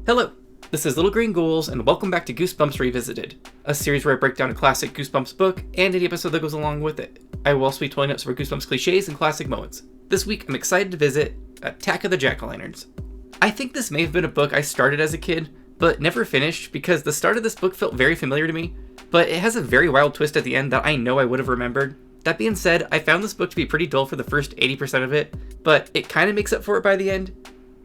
Hello, this is Little Green Ghouls, and welcome back to Goosebumps Revisited, a series where I break down a classic Goosebumps book and any episode that goes along with it. I will also be telling up some Goosebumps cliches and classic moments. This week, I'm excited to visit Attack of the Jack-O'-Lanterns. I think this may have been a book I started as a kid, but never finished because the start of this book felt very familiar to me, but it has a very wild twist at the end that I know I would have remembered. That being said, I found this book to be pretty dull for the first 80% of it, but it kind of makes up for it by the end.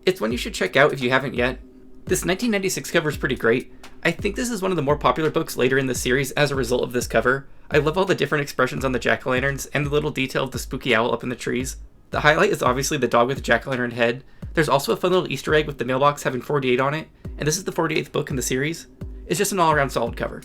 It's one you should check out if you haven't yet. This 1996 cover is pretty great. I think this is one of the more popular books later in the series as a result of this cover. I love all the different expressions on the jack-o'-lanterns and the little detail of the spooky owl up in the trees. The highlight is obviously the dog with the jack-o'-lantern head. There's also a fun little Easter egg with the mailbox having 48 on it, and this is the 48th book in the series. It's just an all-around solid cover.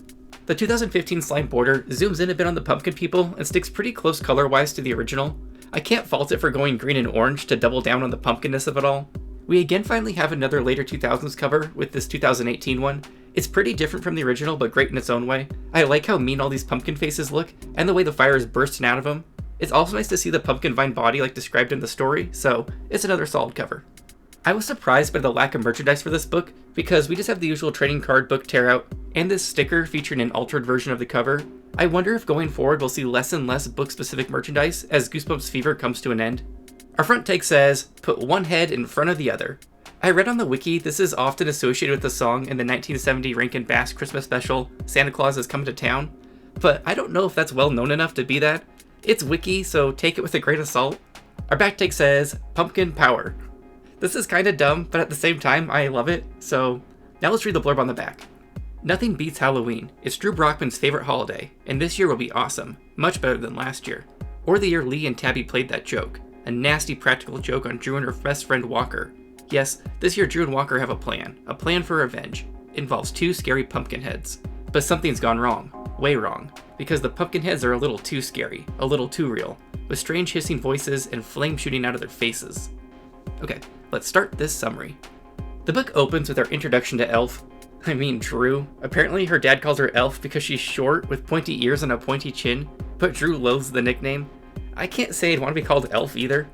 The 2015 slime border zooms in a bit on the pumpkin people and sticks pretty close color-wise to the original. I can't fault it for going green and orange to double down on the pumpkinness of it all. We again finally have another later 2000s cover with this 2018 one. It's pretty different from the original, but great in its own way. I like how mean all these pumpkin faces look, and the way the fire is bursting out of them. It's also nice to see the pumpkin vine body like described in the story, so it's another solid cover. I was surprised by the lack of merchandise for this book, because we just have the usual trading card book tear out, and this sticker featuring an altered version of the cover. I wonder if going forward we'll see less and less book-specific merchandise as Goosebumps Fever comes to an end. Our front take says, "Put one head in front of the other." I read on the wiki this is often associated with the song in the 1970 Rankin Bass Christmas special, Santa Claus Is Coming to Town, but I don't know if that's well known enough to be that. It's wiki, so take it with a grain of salt. Our back take says, "Pumpkin Power." This is kinda dumb, but at the same time, I love it, so now let's read the blurb on the back. Nothing beats Halloween. It's Drew Brockman's favorite holiday, and this year will be awesome, much better than last year. Or the year Lee and Tabby played that joke, a nasty practical joke on Drew and her best friend Walker. Yes, this year Drew and Walker have a plan for revenge. It involves two scary pumpkinheads. But something's gone wrong, way wrong, because the pumpkinheads are a little too scary, a little too real, with strange hissing voices and flame shooting out of their faces. Okay, let's start this summary. The book opens with our introduction to Drew. Apparently her dad calls her Elf because she's short with pointy ears and a pointy chin, but Drew loathes the nickname. I can't say I'd want to be called Elf either.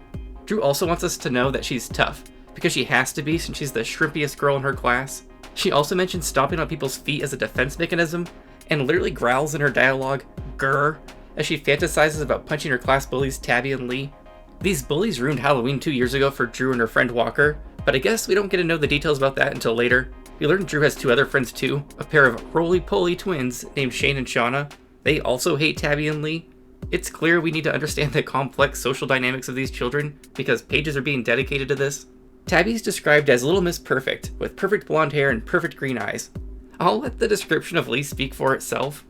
Drew also wants us to know that she's tough, because she has to be since she's the shrimpiest girl in her class. She also mentions stomping on people's feet as a defense mechanism, and literally growls in her dialogue, "grr," as she fantasizes about punching her class bullies Tabby and Lee. These bullies ruined Halloween 2 years ago for Drew and her friend Walker, but I guess we don't get to know the details about that until later. We learn Drew has two other friends too, a pair of roly-poly twins named Shane and Shauna. They also hate Tabby and Lee. It's clear we need to understand the complex social dynamics of these children, because pages are being dedicated to this. Tabby's described as Little Miss Perfect, with perfect blonde hair and perfect green eyes. I'll let the description of Lee speak for itself.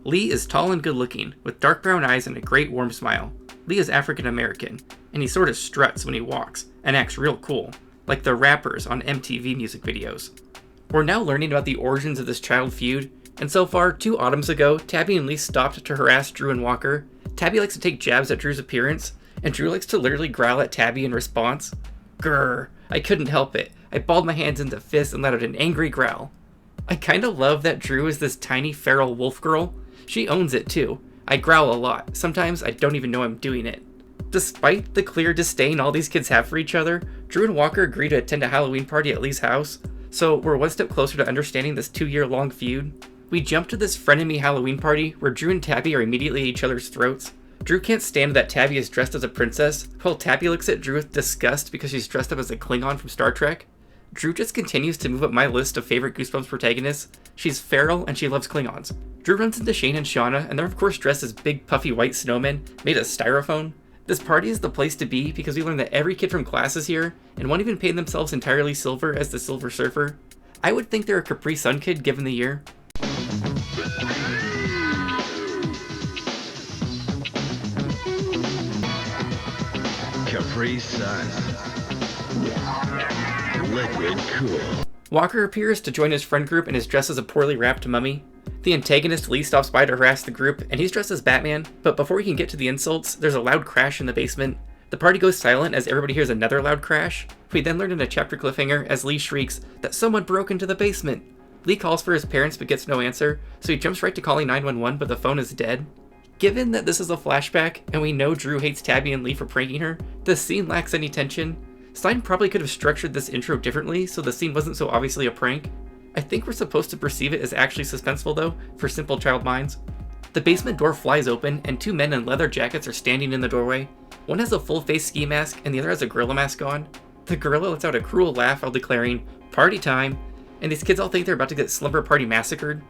Lee is tall and good looking, with dark brown eyes and a great warm smile. Lee is African American, and he sort of struts when he walks, and acts real cool, like the rappers on MTV music videos. We're now learning about the origins of this child feud, and so far, 2 autumns ago, Tabby and Lee stopped to harass Drew and Walker. Tabby likes to take jabs at Drew's appearance, and Drew likes to literally growl at Tabby in response. Grr, I couldn't help it. I balled my hands into fists and let out an angry growl. I kinda love that Drew is this tiny feral wolf girl. She owns it too. I growl a lot. Sometimes I don't even know I'm doing it. Despite the clear disdain all these kids have for each other, Drew and Walker agree to attend a Halloween party at Lee's house, so we're one step closer to understanding this 2-year-long feud. We jump to this frenemy Halloween party where Drew and Tabby are immediately at each other's throats. Drew can't stand that Tabby is dressed as a princess, while Tabby looks at Drew with disgust because she's dressed up as a Klingon from Star Trek. Drew just continues to move up my list of favorite Goosebumps protagonists. She's feral and she loves Klingons. Drew runs into Shane and Shauna, and they're of course dressed as big puffy white snowmen made of styrofoam. This party is the place to be because we learn that every kid from class is here, and one even painted themselves entirely silver as the Silver Surfer. I would think they're a Capri Sun kid given the year. Capri Sun. Liquid cool. Walker appears to join his friend group and is dressed as a poorly wrapped mummy. The antagonist Lee stops by to harass the group, and he's dressed as Batman, but before he can get to the insults, there's a loud crash in the basement. The party goes silent as everybody hears another loud crash. We then learn in a chapter cliffhanger as Lee shrieks that someone broke into the basement. Lee calls for his parents but gets no answer, so he jumps right to calling 911, but the phone is dead. Given that this is a flashback, and we know Drew hates Tabby and Lee for pranking her, the scene lacks any tension. Stein probably could have structured this intro differently so the scene wasn't so obviously a prank. I think we're supposed to perceive it as actually suspenseful though, for simple child minds. The basement door flies open and two men in leather jackets are standing in the doorway. One has a full face ski mask and the other has a gorilla mask on. The gorilla lets out a cruel laugh while declaring, "Party time," and these kids all think they're about to get slumber party massacred.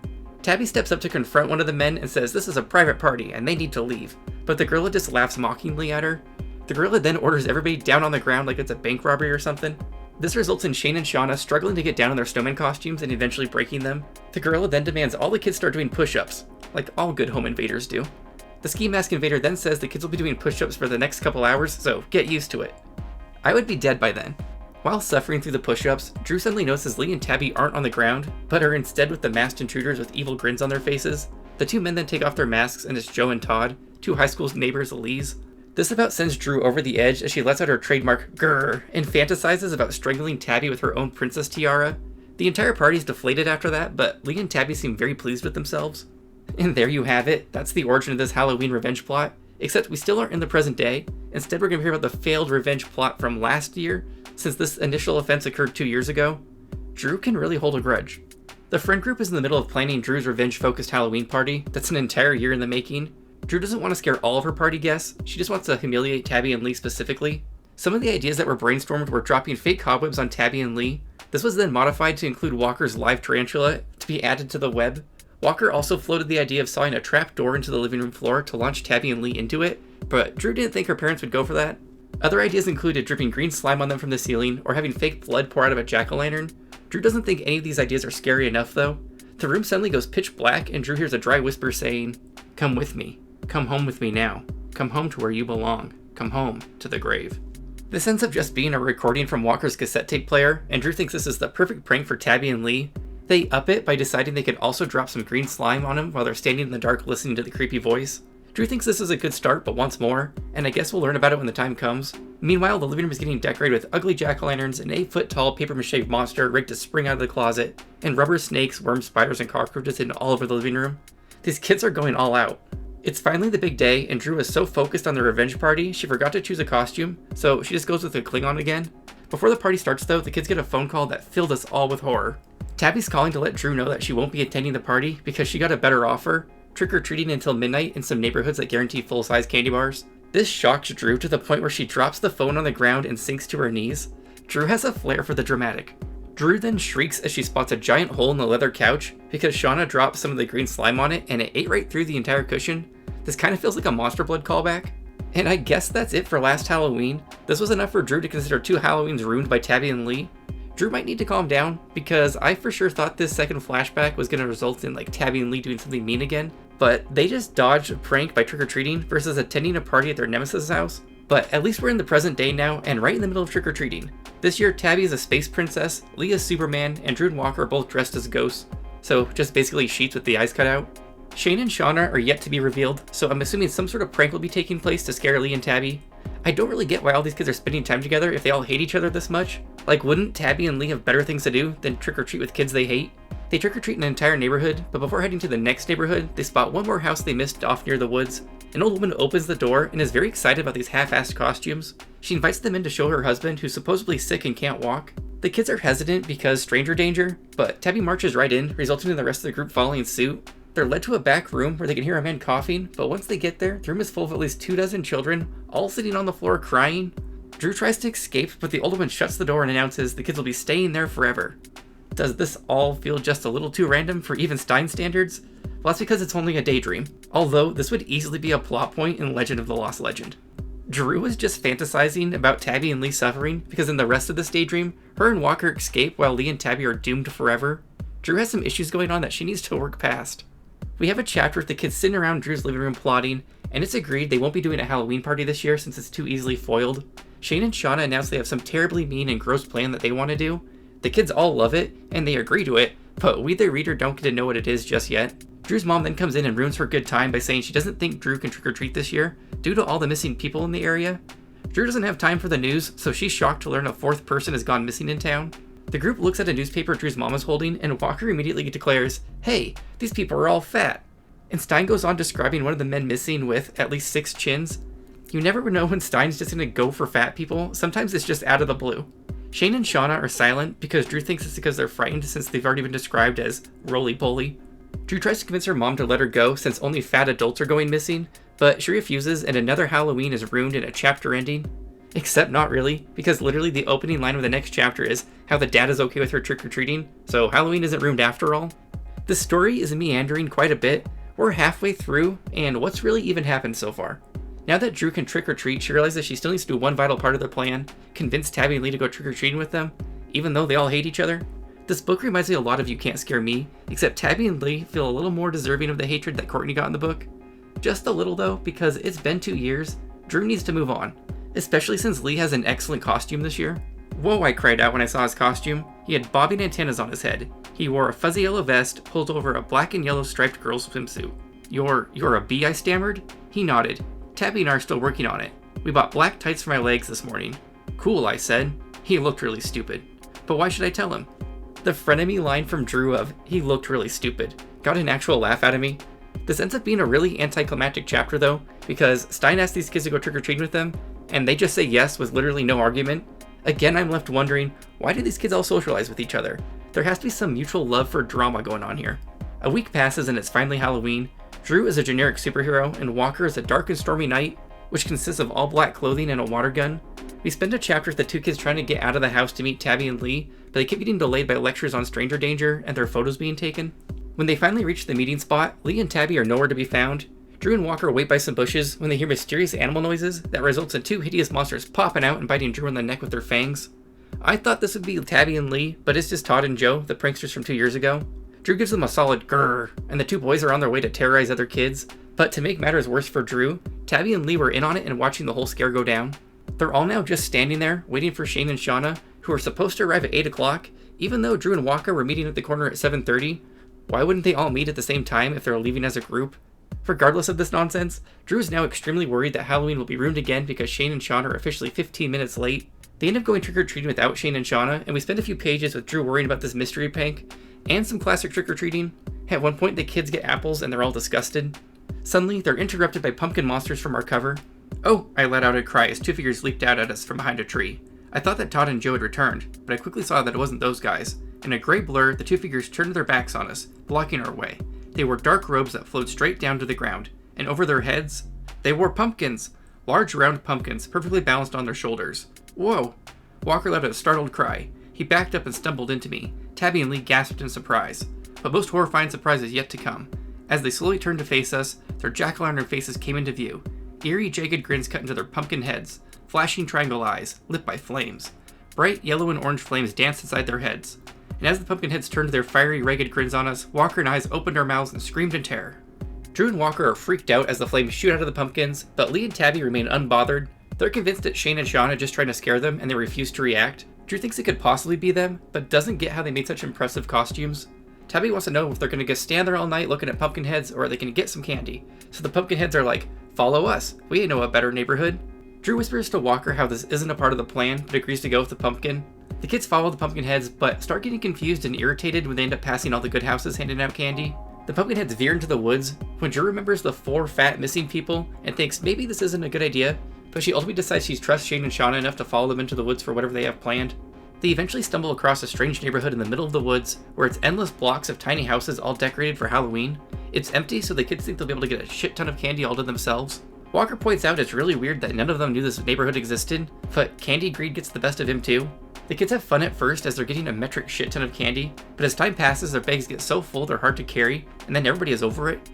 Tabby steps up to confront one of the men and says this is a private party and they need to leave, but the gorilla just laughs mockingly at her. The gorilla then orders everybody down on the ground like it's a bank robbery or something. This results in Shane and Shauna struggling to get down in their snowman costumes and eventually breaking them. The gorilla then demands all the kids start doing push-ups, like all good home invaders do. The ski mask invader then says the kids will be doing push-ups for the next couple hours, so get used to it. I would be dead by then. While suffering through the push-ups, Drew suddenly notices Lee and Tabby aren't on the ground, but are instead with the masked intruders with evil grins on their faces. The two men then take off their masks and it's Joe and Todd, two high school neighbors of Lee's. This about sends Drew over the edge as she lets out her trademark grrr and fantasizes about strangling Tabby with her own princess tiara. The entire party's deflated after that, but Lee and Tabby seem very pleased with themselves. And there you have it, that's the origin of this Halloween revenge plot, except we still aren't in the present day. Instead we're going to hear about the failed revenge plot from last year, since this initial offense occurred 2 years ago. Drew can really hold a grudge. The friend group is in the middle of planning Drew's revenge-focused Halloween party that's an entire year in the making. Drew doesn't want to scare all of her party guests, she just wants to humiliate Tabby and Lee specifically. Some of the ideas that were brainstormed were dropping fake cobwebs on Tabby and Lee. This was then modified to include Walker's live tarantula to be added to the web. Walker also floated the idea of sawing a trap door into the living room floor to launch Tabby and Lee into it, but Drew didn't think her parents would go for that. Other ideas included dripping green slime on them from the ceiling or having fake blood pour out of a jack-o'-lantern. Drew doesn't think any of these ideas are scary enough though. The room suddenly goes pitch black and Drew hears a dry whisper saying, "Come with me. Come home with me now. Come home to where you belong. Come home to the grave." This ends up just being a recording from Walker's cassette tape player, and Drew thinks this is the perfect prank for Tabby and Lee. They up it by deciding they could also drop some green slime on him while they're standing in the dark listening to the creepy voice. Drew thinks this is a good start but wants more, and I guess we'll learn about it when the time comes. Meanwhile, the living room is getting decorated with ugly jack-o'-lanterns, an 8-foot-tall paper-mache monster rigged to spring out of the closet, and rubber snakes, worms, spiders, and cockroaches hidden all over the living room. These kids are going all out. It's finally the big day, and Drew is so focused on the revenge party, she forgot to choose a costume, so she just goes with the Klingon again. Before the party starts though, the kids get a phone call that filled us all with horror. Tabby's calling to let Drew know that she won't be attending the party because she got a better offer, trick-or-treating until midnight in some neighborhoods that guarantee full-size candy bars. This shocks Drew to the point where she drops the phone on the ground and sinks to her knees. Drew has a flair for the dramatic. Drew then shrieks as she spots a giant hole in the leather couch because Shauna dropped some of the green slime on it and it ate right through the entire cushion. This kind of feels like a Monster Blood callback. And I guess that's it for last Halloween. This was enough for Drew to consider 2 Halloweens ruined by Tabby and Lee. Drew might need to calm down, because I for sure thought this second flashback was going to result in like Tabby and Lee doing something mean again, but they just dodged a prank by trick-or-treating versus attending a party at their nemesis' house. But at least we're in the present day now, and right in the middle of trick-or-treating. This year, Tabby is a space princess, Lee is Superman, and Drew and Walker are both dressed as ghosts, so just basically sheets with the eyes cut out. Shane and Shauna are yet to be revealed, so I'm assuming some sort of prank will be taking place to scare Lee and Tabby. I don't really get why all these kids are spending time together if they all hate each other this much. Like, wouldn't Tabby and Lee have better things to do than trick-or-treat with kids they hate? They trick-or-treat an entire neighborhood, but before heading to the next neighborhood, they spot one more house they missed off near the woods. An old woman opens the door and is very excited about these half-assed costumes. She invites them in to show her husband, who's supposedly sick and can't walk. The kids are hesitant because stranger danger, but Tabby marches right in, resulting in the rest of the group following suit. They're led to a back room where they can hear a man coughing, but once they get there, the room is full of at least 24 children, all sitting on the floor crying. Drew tries to escape, but the old woman shuts the door and announces the kids will be staying there forever. Does this all feel just a little too random for even Stein standards? Well, that's because it's only a daydream, although this would easily be a plot point in Legend of the Lost Legend. Drew is just fantasizing about Tabby and Lee suffering because in the rest of this daydream, her and Walker escape while Lee and Tabby are doomed forever. Drew has some issues going on that she needs to work past. We have a chapter with the kids sitting around Drew's living room plotting, and it's agreed they won't be doing a Halloween party this year since it's too easily foiled. Shane and Shauna announce they have some terribly mean and gross plan that they want to do. The kids all love it, and they agree to it, but we the reader don't get to know what it is just yet. Drew's mom then comes in and ruins her good time by saying she doesn't think Drew can trick-or-treat this year, due to all the missing people in the area. Drew doesn't have time for the news, so she's shocked to learn a 4th person has gone missing in town. The group looks at a newspaper Drew's mom is holding, and Walker immediately declares, "Hey, these people are all fat." And Stein goes on describing one of the men missing with at least 6 chins. You never know when Stein's just gonna go for fat people. Sometimes it's just out of the blue. Shane and Shauna are silent because Drew thinks it's because they're frightened since they've already been described as roly-poly. Drew tries to convince her mom to let her go since only fat adults are going missing, but she refuses and another Halloween is ruined in a chapter ending. Except not really, because literally the opening line of the next chapter is how the dad is okay with her trick-or-treating, so Halloween isn't ruined after all. The story is meandering quite a bit. We're halfway through, and what's really even happened so far? Now that Drew can trick-or-treat, she realizes she still needs to do one vital part of their plan, convince Tabby and Lee to go trick-or-treating with them, even though they all hate each other. This book reminds me a lot of You Can't Scare Me, except Tabby and Lee feel a little more deserving of the hatred that Courtney got in the book. Just a little though, because it's been 2 years, Drew needs to move on, especially since Lee has an excellent costume this year. Whoa, I cried out when I saw his costume. He had bobbing antennas on his head. He wore a fuzzy yellow vest pulled over a black and yellow striped girl's swimsuit. You're a bee, I stammered? He nodded. Tabby and I are still working on it. We bought black tights for my legs this morning. Cool, I said. He looked really stupid. But why should I tell him? The frenemy line from Drew of, he looked really stupid, got an actual laugh out of me. This ends up being a really anticlimactic chapter though, because Stein asks these kids to go trick-or-treating with them, and they just say yes with literally no argument. Again, I'm left wondering, why do these kids all socialize with each other? There has to be some mutual love for drama going on here. A week passes and it's finally Halloween. Drew is a generic superhero, and Walker is a dark and stormy night, which consists of all black clothing and a water gun. We spend a chapter with the two kids trying to get out of the house to meet Tabby and Lee, but they keep getting delayed by lectures on stranger danger and their photos being taken. When they finally reach the meeting spot, Lee and Tabby are nowhere to be found. Drew and Walker wait by some bushes when they hear mysterious animal noises that results in two hideous monsters popping out and biting Drew in the neck with their fangs. I thought this would be Tabby and Lee, but it's just Todd and Joe, the pranksters from 2 years ago. Drew gives them a solid grrr, and the two boys are on their way to terrorize other kids, but to make matters worse for Drew, Tabby and Lee were in on it and watching the whole scare go down. They're all now just standing there, waiting for Shane and Shauna, who are supposed to arrive at 8 o'clock, even though Drew and Walker were meeting at the corner at 7:30. Why wouldn't they all meet at the same time if they're leaving as a group? Regardless of this nonsense, Drew is now extremely worried that Halloween will be ruined again because Shane and Shauna are officially 15 minutes late. They end up going trick-or-treating without Shane and Shauna, and we spend a few pages with Drew worrying about this mystery prank, and some classic trick-or-treating. At one point, the kids get apples and they're all disgusted. Suddenly, they're interrupted by pumpkin monsters from our cover. Oh, I let out a cry as two figures leaped out at us from behind a tree. I thought that Todd and Joe had returned, but I quickly saw that it wasn't those guys. In a gray blur, the two figures turned their backs on us, blocking our way. They wore dark robes that flowed straight down to the ground, and over their heads, they wore pumpkins! Large round pumpkins, perfectly balanced on their shoulders. Whoa! Walker let out a startled cry. He backed up and stumbled into me. Tabby and Lee gasped in surprise. But most horrifying surprise is yet to come. As they slowly turned to face us, their jack-o'-lantern faces came into view. Eerie, jagged grins cut into their pumpkin heads, flashing triangle eyes, lit by flames. Bright yellow and orange flames danced inside their heads. And as the pumpkin heads turned their fiery, ragged grins on us, Walker and I opened our mouths and screamed in terror. Drew and Walker are freaked out as the flames shoot out of the pumpkins, but Lee and Tabby remain unbothered. They're convinced that Shane and Shauna just trying to scare them, and they refuse to react. Drew thinks it could possibly be them, but doesn't get how they made such impressive costumes. Tabby wants to know if they're going to just stand there all night looking at pumpkin heads, or are they going to get some candy. So the pumpkin heads are like, follow us, we ain't know a better neighborhood. Drew whispers to Walker how this isn't a part of the plan, but agrees to go with the pumpkin. The kids follow the pumpkin heads, but start getting confused and irritated when they end up passing all the good houses handing out candy. The pumpkin heads veer into the woods when Drew remembers the 4 fat missing people and thinks maybe this isn't a good idea, but she ultimately decides she trusts Shane and Shauna enough to follow them into the woods for whatever they have planned. They eventually stumble across a strange neighborhood in the middle of the woods where it's endless blocks of tiny houses all decorated for Halloween. It's empty, so the kids think they'll be able to get a shit ton of candy all to themselves. Walker points out it's really weird that none of them knew this neighborhood existed, but candy greed gets the best of him too. The kids have fun at first as they're getting a metric shit ton of candy, but as time passes their bags get so full they're hard to carry, and then everybody is over it.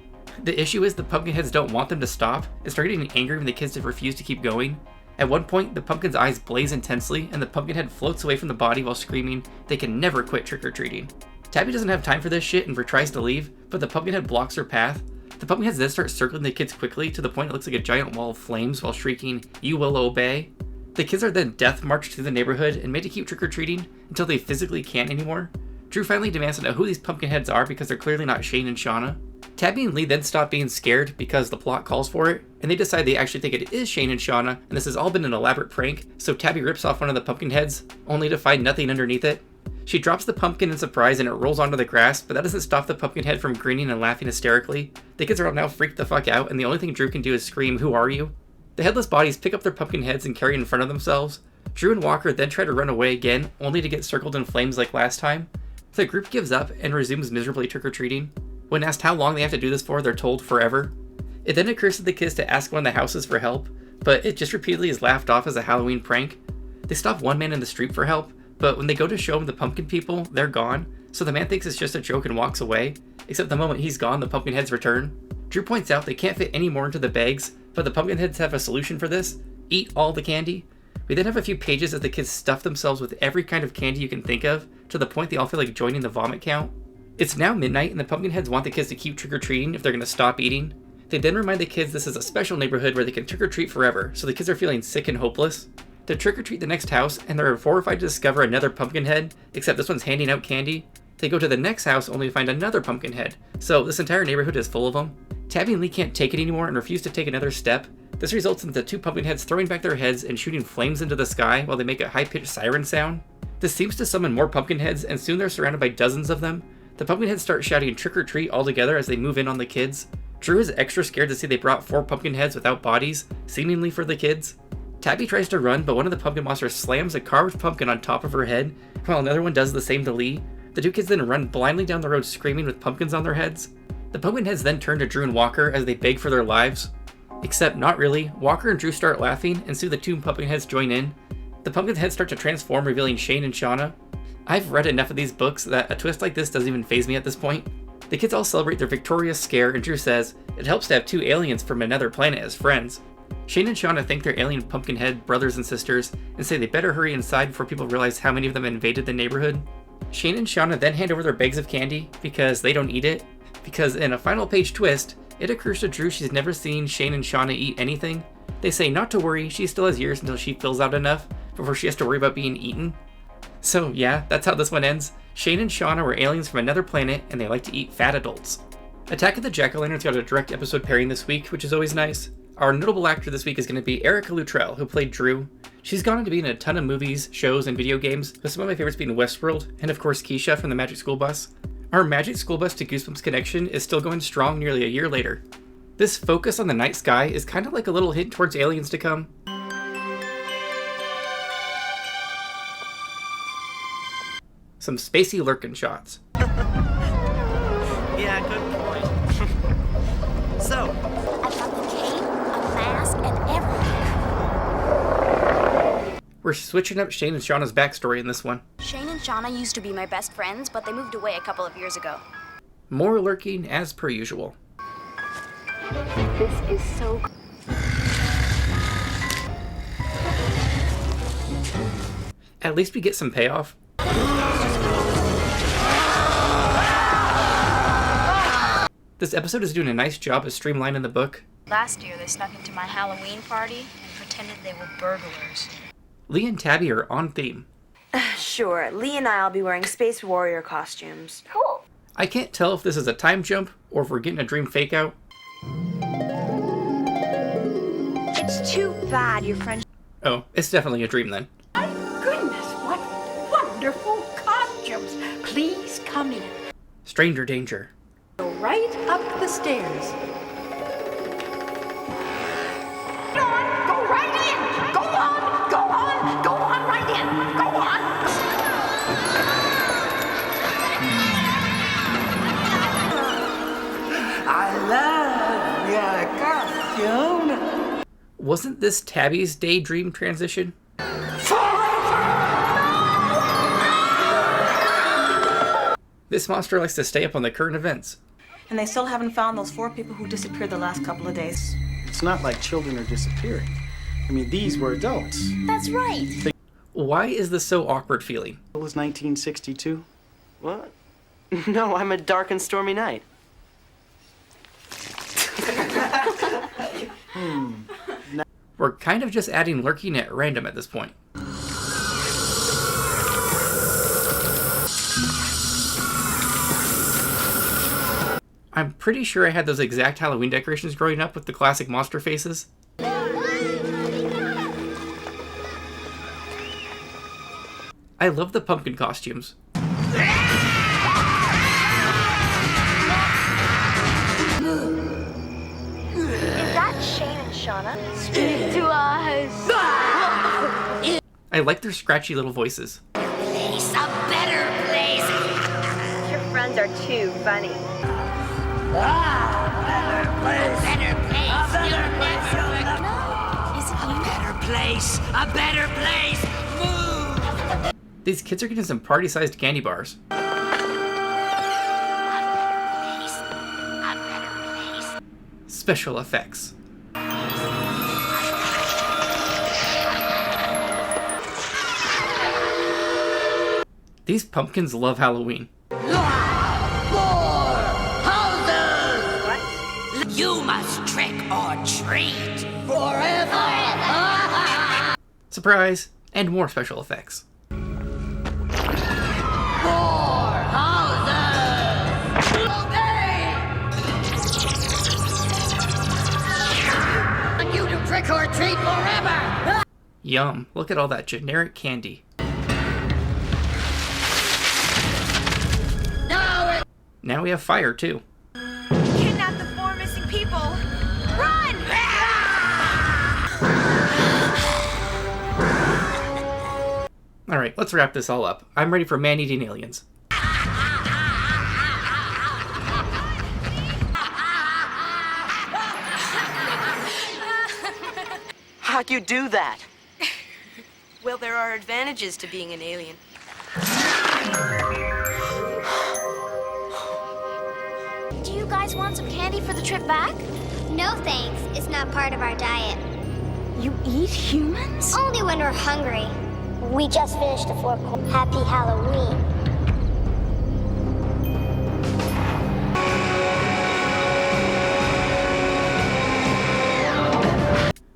The issue is the pumpkinheads don't want them to stop, and start getting angry when the kids refuse to keep going. At one point, the pumpkin's eyes blaze intensely, and the pumpkinhead floats away from the body while screaming, they can never quit trick-or-treating. Tabby doesn't have time for this shit and tries to leave, but the pumpkinhead blocks her path. The pumpkinheads then start circling the kids quickly to the point it looks like a giant wall of flames while shrieking, "You will obey." The kids are then death marched through the neighborhood and made to keep trick-or-treating until they physically can't anymore. Drew finally demands to know who these pumpkinheads are because they're clearly not Shane and Shauna. Tabby and Lee then stop being scared because the plot calls for it, and they decide they actually think it is Shane and Shauna, and this has all been an elaborate prank, so Tabby rips off one of the pumpkin heads, only to find nothing underneath it. She drops the pumpkin in surprise and it rolls onto the grass, but that doesn't stop the pumpkin head from grinning and laughing hysterically. The kids are all now freaked the fuck out, and the only thing Drew can do is scream, "Who are you?" The headless bodies pick up their pumpkin heads and carry in front of themselves. Drew and Walker then try to run away again, only to get circled in flames like last time. The group gives up and resumes miserably trick-or-treating. When asked how long they have to do this for, they're told forever. It then occurs to the kids to ask one of the houses for help, but it just repeatedly is laughed off as a Halloween prank. They stop one man in the street for help, but when they go to show him the pumpkin people, they're gone, so the man thinks it's just a joke and walks away, except the moment he's gone, the pumpkin heads return. Drew points out they can't fit any more into the bags, but the pumpkin heads have a solution for this: eat all the candy. We then have a few pages as the kids stuff themselves with every kind of candy you can think of, to the point they all feel like joining the vomit count. It's now midnight, and the pumpkin heads want the kids to keep trick-or-treating if they're going to stop eating. They then remind the kids this is a special neighborhood where they can trick-or-treat forever, so the kids are feeling sick and hopeless. They trick-or-treat the next house, and they're horrified to discover another pumpkin head, except this one's handing out candy. They go to the next house only to find another pumpkin head, so this entire neighborhood is full of them. Tabby and Lee can't take it anymore and refuse to take another step. This results in the two pumpkin heads throwing back their heads and shooting flames into the sky while they make a high-pitched siren sound. This seems to summon more pumpkin heads, and soon they're surrounded by dozens of them. The pumpkin heads start shouting trick-or-treat all together as they move in on the kids. Drew is extra scared to see they brought 4 pumpkin heads without bodies, seemingly for the kids. Tabby tries to run, but one of the pumpkin monsters slams a carved pumpkin on top of her head, while another one does the same to Lee. The two kids then run blindly down the road screaming with pumpkins on their heads. The pumpkin heads then turn to Drew and Walker as they beg for their lives. Except not really. Walker and Drew start laughing, and soon the two pumpkin heads join in. The pumpkin heads start to transform, revealing Shane and Shauna. I've read enough of these books that a twist like this doesn't even faze me at this point. The kids all celebrate their victorious scare, and Drew says it helps to have 2 aliens from another planet as friends. Shane and Shauna thank their alien pumpkinhead brothers and sisters and say they better hurry inside before people realize how many of them invaded the neighborhood. Shane and Shauna then hand over their bags of candy because they don't eat it, because in a final page twist, it occurs to Drew she's never seen Shane and Shauna eat anything. They say not to worry, she still has years until she fills out enough before she has to worry about being eaten. So yeah, that's how this one ends. Shane and Shauna were aliens from another planet, and they like to eat fat adults. Attack of the Jack-O-Lanterns got a direct episode pairing this week, which is always nice. Our notable actor this week is going to be Erica Luttrell, who played Drew. She's gone on to be in a ton of movies, shows, and video games, with some of my favorites being Westworld, and of course Keisha from the Magic School Bus. Our Magic School Bus to Goosebumps connection is still going strong nearly a year later. This focus on the night sky is kind of like a little hint towards aliens to come. Some spacey lurkin' shots. Yeah, good point. So, I got the cape, a mask, and everything. We're switching up Shane and Shauna's backstory in this one. Shane and Shauna used to be my best friends, but they moved away a couple of years ago. More lurking as per usual. This is so... At least we get some payoff. This episode is doing a nice job of streamlining the book. Last year, they snuck into my Halloween party and pretended they were burglars. Lee and Tabby are on theme. Sure, Lee and I'll be wearing Space Warrior costumes. Cool. I can't tell if this is a time jump or if we're getting a dream fake out. It's too bad your friend... Oh, it's definitely a dream then. My goodness, what wonderful costumes. Please come in. Stranger danger. Go right up the stairs. Go on, go right in. Go on, go on, go on right in. Go on. I love your costume. Wasn't this Tabby's daydream transition? This monster likes to stay up on the current events. And they still haven't found those 4 people who disappeared the last couple of days. It's not like children are disappearing. I mean, these were adults. That's right. Why is this so awkward feeling? It was 1962. what? No, I'm a dark and stormy night. We're kind of just adding lurking at random at this point. I'm pretty sure I had those exact Halloween decorations growing up with the classic monster faces. I love the pumpkin costumes. Is that Shane and Shauna? Shauna. Speak to us. I like their scratchy little voices. Place, a better place. Your friends are too funny. A better place. A better place. Move. These kids are getting some party-sized candy bars. Special effects. These pumpkins love Halloween. You must trick or treat forever. Surprise! And more special effects. You to trick or treat forever. Yum, look at all that generic candy. Now we have fire too. Kidnap the 4 missing people. Run! Alright, let's wrap this all up. I'm ready for man-eating aliens. How'd you do that? Well, there are advantages to being an alien. Do you guys want some candy for the trip back? No thanks. It's not part of our diet. You eat humans? Only when we're hungry. We just finished a 4-course. Happy Halloween.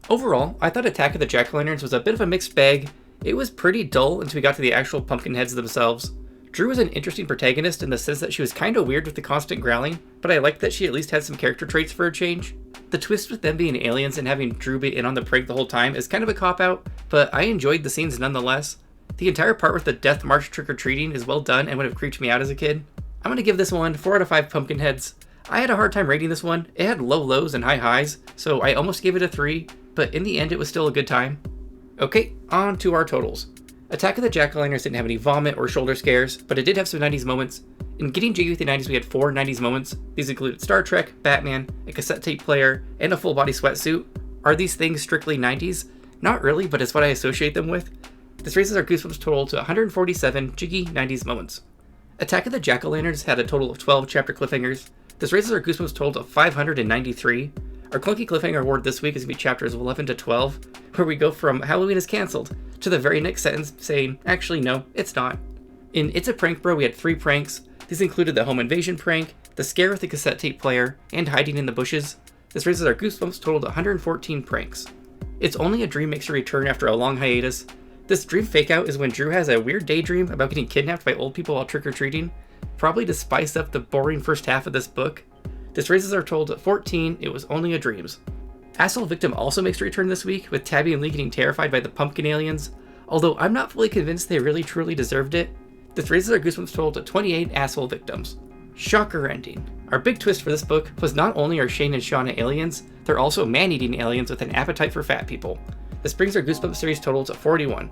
Overall, I thought Attack of the Jack-O-Lanterns was a bit of a mixed bag. It was pretty dull until we got to the actual Pumpkinheads themselves. Drew was an interesting protagonist in the sense that she was kinda weird with the constant growling, but I liked that she at least had some character traits for a change. The twist with them being aliens and having Drew be in on the prank the whole time is kind of a cop-out, but I enjoyed the scenes nonetheless. The entire part with the Death March trick-or-treating is well done and would have creeped me out as a kid. I'm gonna give this one 4 out of 5 Pumpkinheads. I had a hard time rating this one. It had low lows and high highs, so I almost gave it a 3, but in the end it was still a good time. Okay, on to our totals. Attack of the Jack-O-Lanterns didn't have any vomit or shoulder scares, but it did have some 90s moments. In Getting Jiggy with the 90s, we had 4 90s moments. These included Star Trek, Batman, a cassette tape player, and a full-body sweatsuit. Are these things strictly 90s? Not really, but it's what I associate them with. This raises our Goosebumps total to 147 jiggy 90s moments. Attack of the Jack-O-Lanterns had a total of 12 chapter cliffhangers. This raises our Goosebumps total to 593. Our clunky cliffhanger award this week is going to be chapters 11 to 12, where we go from Halloween is cancelled to the very next sentence saying, actually no, it's not. In It's a Prank Bro, we had 3 pranks. These included the home invasion prank, the scare with the cassette tape player, and hiding in the bushes. This raises our Goosebumps total to 114 pranks. It's Only a Dream makes a return after a long hiatus. This dream fake-out is when Drew has a weird daydream about getting kidnapped by old people while trick-or-treating, probably to spice up the boring first half of this book. This raises our total to 14, It Was Only a Dreams. Asshole Victim also makes a return this week, with Tabby and Lee getting terrified by the pumpkin aliens, although I'm not fully convinced they really truly deserved it. This raises our Goosebumps total to 28 Asshole Victims. Shocker ending. Our big twist for this book was not only are Shane and Shauna aliens, they're also man-eating aliens with an appetite for fat people. This brings our Goosebumps series total to 41.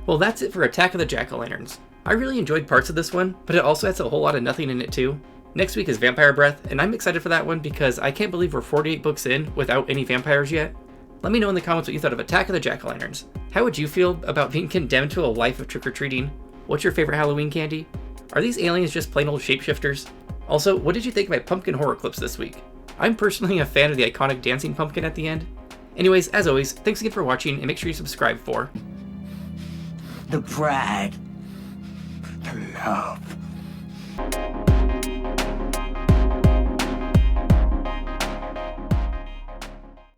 Well, that's it for Attack of the Jack-O-Lanterns. I really enjoyed parts of this one, but it also has a whole lot of nothing in it too. Next week is Vampire Breath, and I'm excited for that one because I can't believe we're 48 books in without any vampires yet. Let me know in the comments what you thought of Attack of the Jack-O-Lanterns. How would you feel about being condemned to a life of trick-or-treating? What's your favorite Halloween candy? Are these aliens just plain old shapeshifters? Also, what did you think of my pumpkin horror clips this week? I'm personally a fan of the iconic dancing pumpkin at the end. Anyways, as always, thanks again for watching, and make sure you subscribe for the pride, the love,